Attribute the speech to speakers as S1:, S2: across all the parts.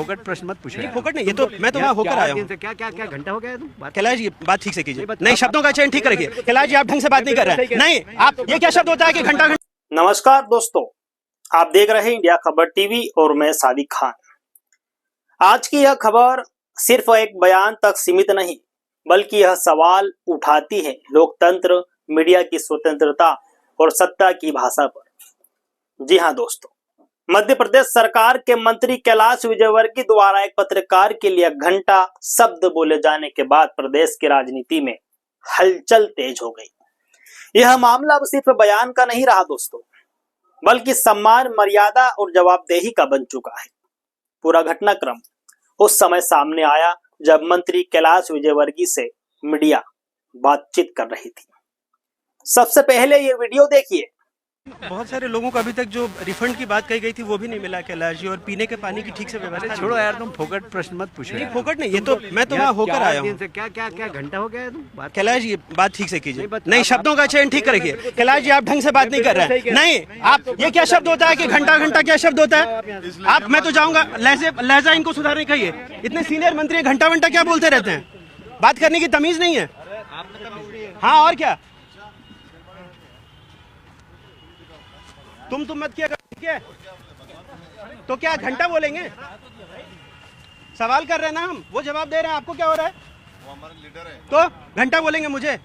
S1: फोकट प्रश्न मत पूछो।
S2: फोकट नहीं, ये तो मैं तो वहाँ होकर आया हूँ।
S1: क्या क्या क्या घंटा हो गया तुम
S2: कैलाश जी बात ठीक से कीजिए, नहीं शब्दों का चयन ठीक रखिए। कैलाश जी आप ढंग से बात नहीं कर रहे हैं। नहीं आप, ये क्या शब्द होता है कि घंटा घंटा।
S3: नमस्कार दोस्तों, आप देख रहे हैं इंडिया खबर टीवी और मैं सादिक खान। आज की यह खबर सिर्फ एक बयान तक सीमित नहीं, बल्कि यह सवाल उठाती है लोकतंत्र, मीडिया की स्वतंत्रता और सत्ता की भाषा पर। जी हां दोस्तों, मध्य प्रदेश सरकार के मंत्री कैलाश विजयवर्गीय द्वारा एक पत्रकार के लिए घंटा शब्द बोले जाने के बाद प्रदेश की राजनीति में हलचल तेज हो गई। यह मामला अब सिर्फ बयान का नहीं रहा दोस्तों, बल्कि सम्मान, मर्यादा और जवाबदेही का बन चुका है। पूरा घटनाक्रम उस समय सामने आया जब मंत्री कैलाश विजयवर्गीय से मीडिया बातचीत कर रही थी। सबसे पहले ये वीडियो देखिए।
S2: बहुत सारे लोगों को अभी तक जो रिफंड की बात कही गई थी वो भी नहीं मिला कैलाश जी, और पीने के पानी की ठीक से व्यवस्था
S1: छोड़ो यार, तुम फोकट प्रश्न मत पूछो।
S2: फोकट नहीं, ये तो मैं तो वहाँ होकर आया हूँ।
S1: क्या क्या क्या घंटा हो गया तुम
S2: कैलाश जी बात ठीक से कीजिए, नहीं शब्दों का चयन ठीक रखिए। कैलाश जी आप ढंग से बात नहीं कर रहे हैं। नहीं आप, ये क्या शब्द होता है कि घंटा घंटा, क्या शब्द होता है आप? मैं तो जाऊंगा, लहजा इनको सुधारने कहिए। इतने सीनियर मंत्री घंटा घंटा क्या बोलते रहते हैं, बात करने की तमीज नहीं है। हाँ और क्या, तुम मत किया ठीक है, तो क्या घंटा बोलेंगे? सवाल कर रहे हैं ना हम, वो जवाब दे रहे हैं, आपको क्या हो रहा है?
S4: वो हमारे लीडर है।
S2: तो घंटा बोलेंगे मुझे?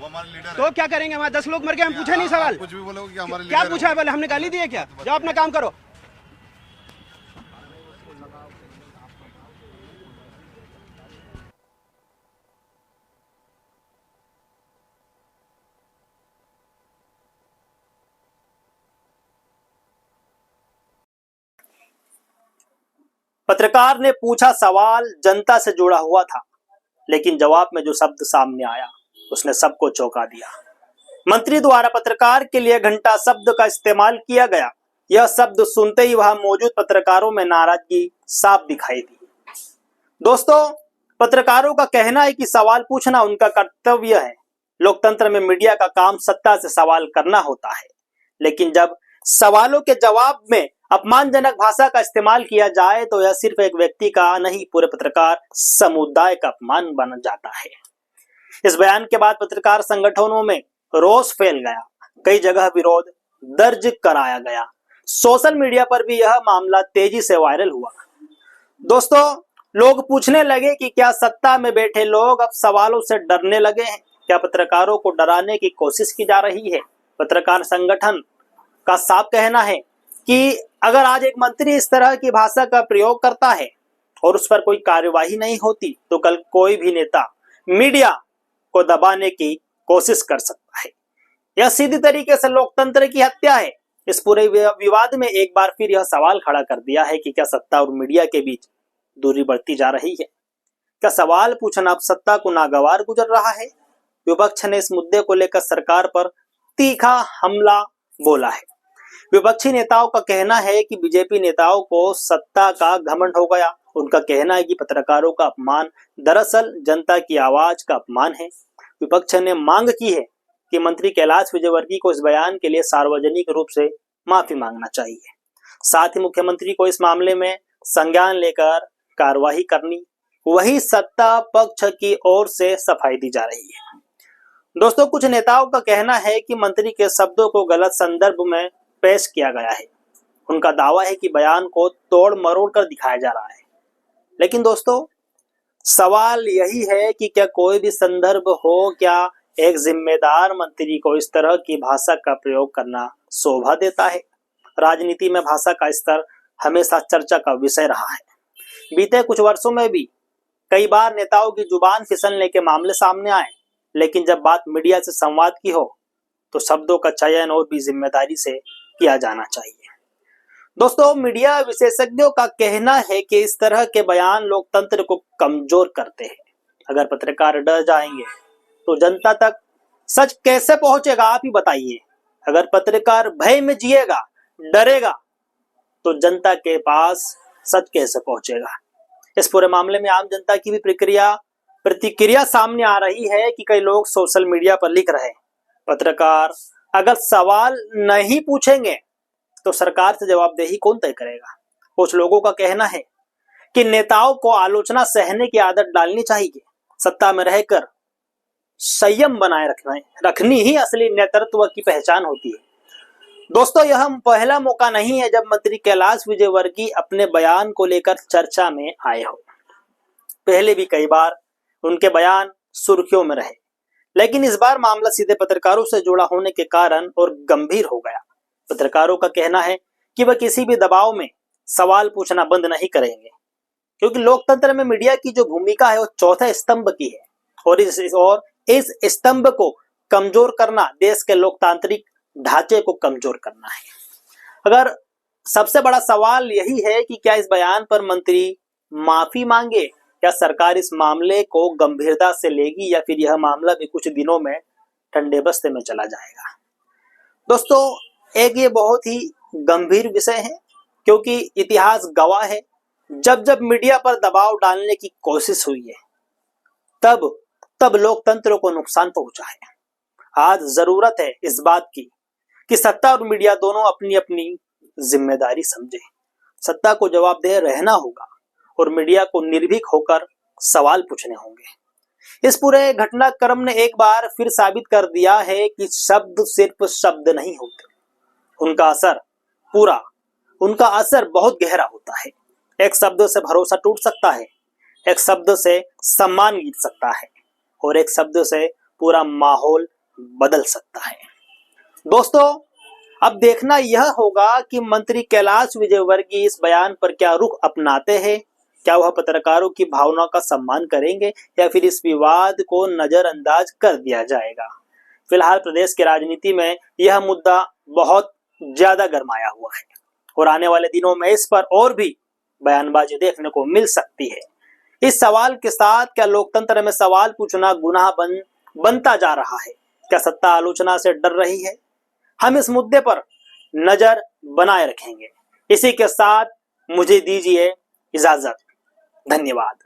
S4: वो हमारे लीडर
S2: तो
S4: है।
S2: क्या करेंगे? वहाँ 10 लोग मर गए, हम पूछे नहीं सवाल?
S4: कुछ भी बोलोगे कि हमारे
S2: क्या
S4: लीडर
S2: पूछा है? बोले हमने गाली दी है क्या? जाओ अपना काम करो।
S3: पत्रकार ने पूछा सवाल जनता से जुड़ा हुआ था, लेकिन जवाब में जो शब्द सामने आया उसने सबको चौंका दिया। मंत्री द्वारा पत्रकार के लिए घंटा शब्द का इस्तेमाल किया गया। यह शब्द सुनते ही वहां मौजूद पत्रकारों में नाराजगी साफ दिखाई दी। दोस्तों, पत्रकारों का कहना है कि सवाल पूछना उनका कर्तव्य है। लोकतंत्र में मीडिया का काम सत्ता से सवाल करना होता है, लेकिन जब सवालों के जवाब में अपमानजनक भाषा का इस्तेमाल किया जाए तो यह सिर्फ एक व्यक्ति का नहीं, पूरे पत्रकार समुदाय का अपमान बन जाता है। इस बयान के बाद पत्रकार संगठनों में रोष फैल गया, कई जगह विरोध दर्ज कराया गया। सोशल मीडिया पर भी यह मामला तेजी से वायरल हुआ। दोस्तों, लोग पूछने लगे कि क्या सत्ता में बैठे लोग अब सवालों से डरने लगे हैं? क्या पत्रकारों को डराने की कोशिश की जा रही है? पत्रकार संगठन का साफ कहना है कि अगर आज एक मंत्री इस तरह की भाषा का प्रयोग करता है और उस पर कोई कार्यवाही नहीं होती, तो कल कोई भी नेता मीडिया को दबाने की कोशिश कर सकता है। यह सीधी तरीके से लोकतंत्र की हत्या है। इस पूरे विवाद में एक बार फिर यह सवाल खड़ा कर दिया है कि क्या सत्ता और मीडिया के बीच दूरी बढ़ती जा रही है? क्या सवाल पूछना अब सत्ता को नागवार गुजर रहा है? विपक्ष ने इस मुद्दे को लेकर सरकार पर तीखा हमला बोला है। विपक्षी नेताओं का कहना है कि बीजेपी नेताओं को सत्ता का घमंड हो गया। उनका कहना है कि पत्रकारों का अपमान दरअसल जनता की आवाज का अपमान है। विपक्ष ने मांग की है कि मंत्री कैलाश विजयवर्गीय को इस बयान के लिए सार्वजनिक रूप से माफी मांगना चाहिए। साथ ही मुख्यमंत्री को इस मामले में संज्ञान लेकर कार्रवाई करनी, वही सत्ता पक्ष की ओर से सफाई दी जा रही है। दोस्तों, कुछ नेताओं का कहना है कि मंत्री के शब्दों को गलत संदर्भ में पेश किया गया है। उनका दावा है कि बयान को तोड़ मरोड़ कर दिखाया जा रहा है। लेकिन दोस्तों, सवाल यही है कि क्या कोई भी संदर्भ हो, क्या एक जिम्मेदार मंत्री को इस तरह की भाषा का प्रयोग करना शोभा देता है? राजनीति में भाषा का स्तर हमेशा चर्चा का विषय रहा है। बीते कुछ वर्षों में भी कई बार नेताओं की जुबान फिसलने के मामले सामने आए, लेकिन जब बात मीडिया से संवाद की हो तो शब्दों का चयन और भी जिम्मेदारी से किया जाना चाहिए। दोस्तों, मीडिया विशेषज्ञों का कहना है कि इस तरह के बयान लोकतंत्र को कमजोर करते हैं। अगर पत्रकार डर जाएंगे तो जनता तक सच कैसे पहुंचेगा, आप ही बताइए। अगर पत्रकार भय में जिएगा, डरेगा, तो जनता के पास सच कैसे पहुंचेगा? इस पूरे मामले में आम जनता की भी प्रतिक्रिया सामने आ रही है कि कई लोग सोशल मीडिया पर लिख रहे हैं, पत्रकार अगर सवाल नहीं पूछेंगे तो सरकार से जवाबदेही कौन तय करेगा? कुछ लोगों का कहना है कि नेताओं को आलोचना सहने की आदत डालनी चाहिए। सत्ता में रहकर संयम बनाए रखनी ही असली नेतृत्व की पहचान होती है। दोस्तों, यह पहला मौका नहीं है जब मंत्री कैलाश विजयवर्गीय अपने बयान को लेकर चर्चा में आए हो। पहले भी कई बार उनके बयान सुर्खियों में रहे, लेकिन इस बार मामला सीधे पत्रकारों से जुड़ा होने के कारण और गंभीर हो गया। पत्रकारों का कहना है कि वह किसी भी दबाव में सवाल पूछना बंद नहीं करेंगे, क्योंकि लोकतंत्र में मीडिया की जो भूमिका है वो चौथे स्तंभ की है, और इस स्तंभ को कमजोर करना देश के लोकतांत्रिक ढांचे को कमजोर करना है। अगर सबसे बड़ा सवाल यही है कि क्या इस बयान पर मंत्री माफी मांगे, या सरकार इस मामले को गंभीरता से लेगी, या फिर यह मामला भी कुछ दिनों में ठंडे बस्ते में चला जाएगा। दोस्तों, एक ये बहुत ही गंभीर विषय है, क्योंकि इतिहास गवाह है जब जब मीडिया पर दबाव डालने की कोशिश हुई है तब लोकतंत्र को नुकसान पहुंचा है। आज जरूरत है इस बात की कि सत्ता और मीडिया दोनों अपनी अपनी जिम्मेदारी समझे। सत्ता को जवाबदेह रहना होगा और मीडिया को निर्भीक होकर सवाल पूछने होंगे। इस पूरे घटनाक्रम ने एक बार फिर साबित कर दिया है कि शब्द सिर्फ शब्द नहीं होते, उनका असर बहुत गहरा होता है। एक शब्द से भरोसा टूट सकता है, एक शब्द से सम्मान गिर सकता है, और एक शब्द से पूरा माहौल बदल सकता है। दोस्तों, अब देखना यह होगा कि मंत्री कैलाश विजयवर्गीय इस बयान पर क्या रुख अपनाते हैं। क्या वह पत्रकारों की भावना का सम्मान करेंगे, या फिर इस विवाद को नजरअंदाज कर दिया जाएगा। फिलहाल प्रदेश की राजनीति में यह मुद्दा बहुत ज्यादा गरमाया हुआ है, और आने वाले दिनों में इस पर और भी बयानबाजी देखने को मिल सकती है। इस सवाल के साथ क्या लोकतंत्र में सवाल पूछना गुनाह बनता जा रहा है? क्या सत्ता आलोचना से डर रही है? हम इस मुद्दे पर नजर बनाए रखेंगे। इसी के साथ मुझे दीजिए इजाजत। धन्यवाद।